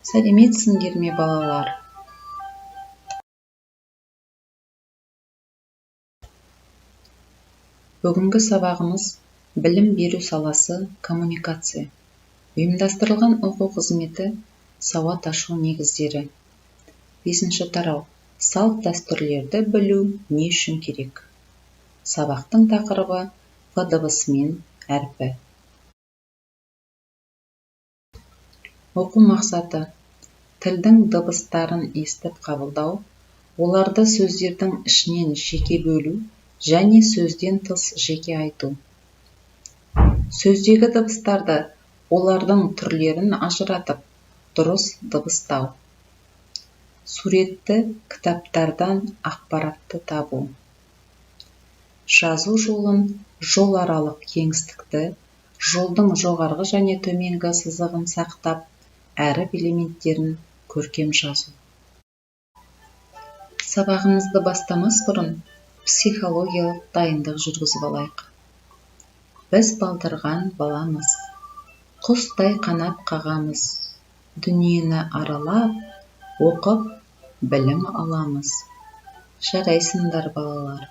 Сәлеметсіңдер ме, балалар? Бүгінгі сабағымыз білім беру саласы коммуникация. Ұйымдастырылған оқу қызметі сауат ашу негіздері. 5-ші тарау. Салт дәстүрлерді білу не үшін керек? Сабақтың тақырыбы П дыбысымен әрпі. Оқу мақсаты: тілдің дыбыстарын естіп қабылдау, оларды сөздердің ішінен жеке бөлу және сөзден тыс жеке айту. Сөздегі дыбыстарды, олардың түрлерін ажыратып, дұрыс дыбыстау. Суретті кітаптардан ақпаратты табу. Жазу жолын, жол аралық кеңістікті, жолдың жоғарғы және төменгі сызығын сақтап, әріп элементтерін көркем жазу. Сабағымызды бастамас бұрын психологиялық дайындық жүргізіп алайық. Біз балдырған баламыз, құстай қанат қағамыз, дүниені аралап, оқып, білім аламыз. Жарайсыңдар, балалар.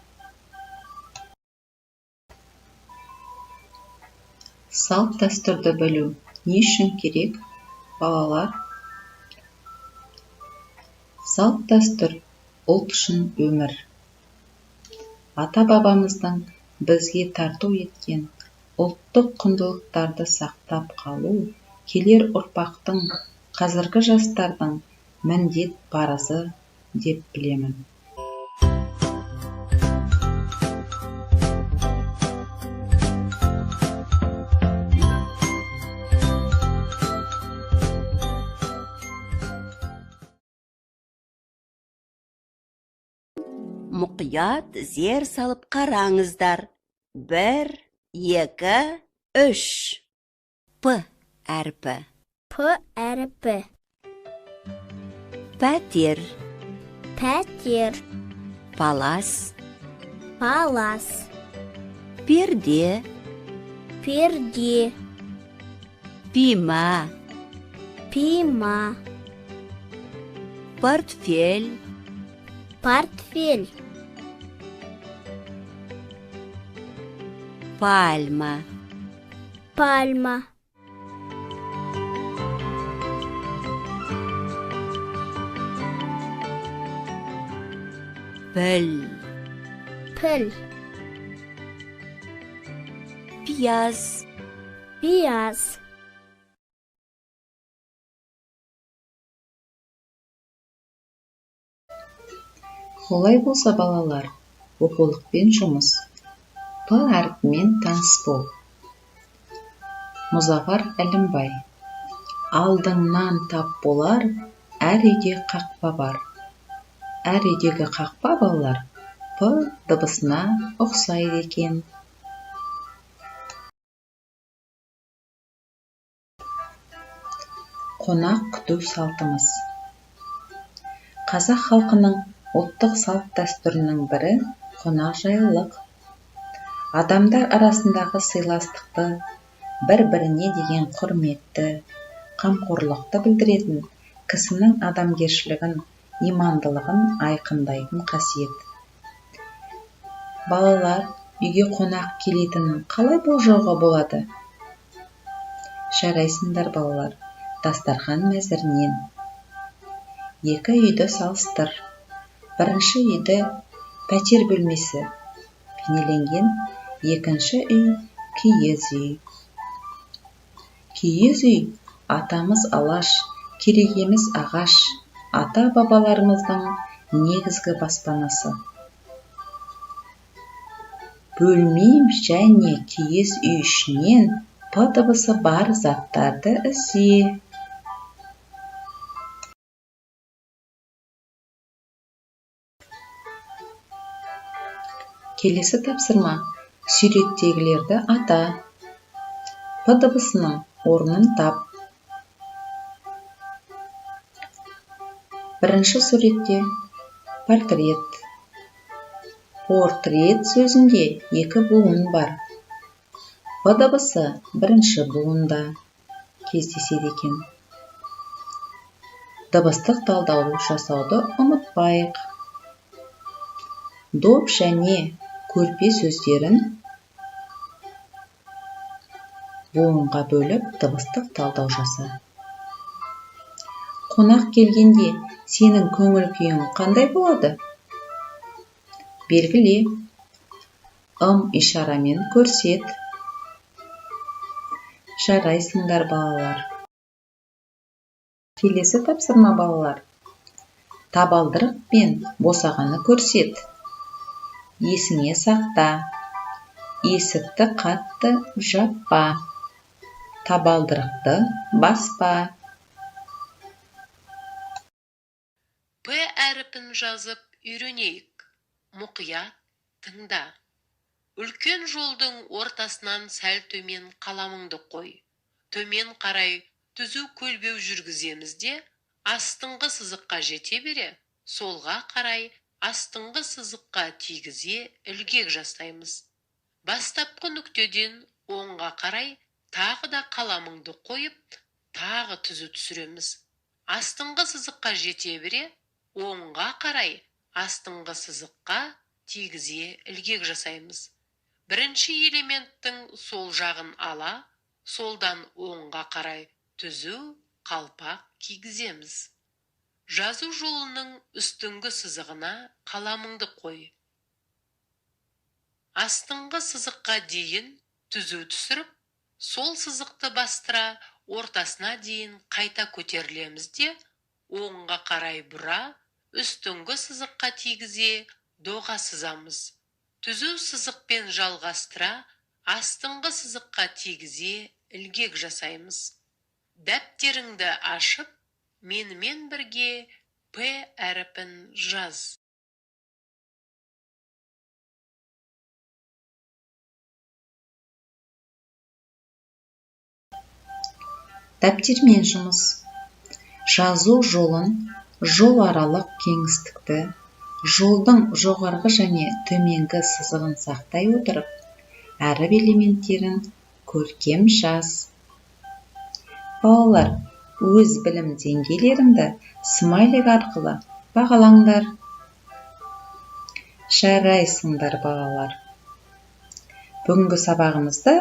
Салт дәстүрді білу не үшін керек, балалар? Салт дәстүр ұлт үшін өмір. Ата-бабамыздың бізге тарту еткен ұлттық құндылықтарды сақтап қалу келер ұрпақтың, қазіргі жастардың міндет парызы деп білемін. Мұқият зер салып қараңыздар. 1, 2, 3. П әрпі. П әрпі. Пәтер. Пәтер. Палас. Палас. Перде. Перде. Пима. Пима. Портфель. Портфель. Пальма. Пальма. Піл. Піл. Пияз. Пияз. Олай болса, балалар, оқулықпен жұмыс. П әрпімен таныс бол. Мұзафар Әлімбай. Алдыңнан тап болар, әр үйде қақпа бар. Әр үйдегі қақпа, балалар, П дыбысына ұқсайды екен. Қонақ күту салтымыз. Қазақ халқының ұлттық салт дәстүрінің бірі қонақжайлылық. Адамдар арасындағы сыйластықты, бір-біріне деген құрметті, қамқорлықты білдіретін, кісінің адамгершілігін, имандылығын айқындайтын қасиет. Балалар, үйге қонақ келетінін қалай болжауға болады? Жарайсыңдар, балалар, дастархан мәзірінен. 2 үйді салыстыр. Бірінші үйді пәтер бөлмесі бейнеленген, екінші үй киіз үй. Киіз үй атамыз алаш, керегеміз ағаш, ата-бабаларымыздың негізгі баспанасы. Бөлме және киіз үй ішінен П дыбысы бар заттарды ізде. Келесі тапсырма: суреттегілерді ата. П дыбысының орнын тап. Бірінші суретте портрет. Портрет сөзінде 2 буын бар. П дыбысы бірінші буында кездеседі екен. Дыбыстық талдау жасауды ұмытпайық. Доп және көрпе сөздерін буынға бөліп дыбыстық талдау жаса. Қонақ келгенде сенің көңіл күйің қандай болады? Белгіле. Ишарамен көрсет. Жарайсыңдар балалар. Келесі тапсырма балалар. Табалдырық пен босағаны көрсет. Есіңе сақта. Есікті қатты жаппа. Табалдырықты баспа. П әріпін жазып үйренейік. Мұқият тыңда. Үлкен жолдың ортасынан сәл төмен қаламыңды қой. Төмен қарай түзу көлбеу жүргіземіз де, астыңғы сызыққа жете бере, солға қарай астыңғы сызыққа тигізе ілгек жасаймыз. Бастапқы нүктеден оңға қарай тағы да қаламыңды қойып, тағы түзу түсіреміз. Астыңғы сызыққа жете бере, оңға қарай астыңғы сызыққа тигізе ілгек жасаймыз. Бірінші элементтің сол жағын ала, солдан оңға қарай түзу қалпақ кигіземіз. Жазу жолының үстіңгі сызығына қаламыңды қой. Астыңғы сызыққа дейін түзу түсіріп, сол сызықты бастыра, ортасына дейін қайта көтерілеміз де, оңға қарай бұра, үстіңгі сызыққа тигізе доға сызамыз. Түзу сызықпен жалғастыра, астыңғы сызыққа тигізе ілгек жасаймыз. Дәптеріңді ашып, менімен бірге П әріпін жаз. Дәптермен жұмыс. Жазу жолын, жол аралық кеңістікті, жолдың жоғарғы және төменгі сызығын сақтай отырып, әріп элементтерін көркем жаз. Балалар, өз білім деңгейлеріңді смайлик арқылы бағалаңдар. Жарайсыңдар балалар. Бүгінгі сабағымызды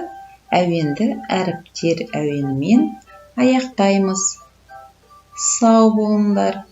әуенді әріптер әуенімен аяқтаймыз. Сау болыңдар.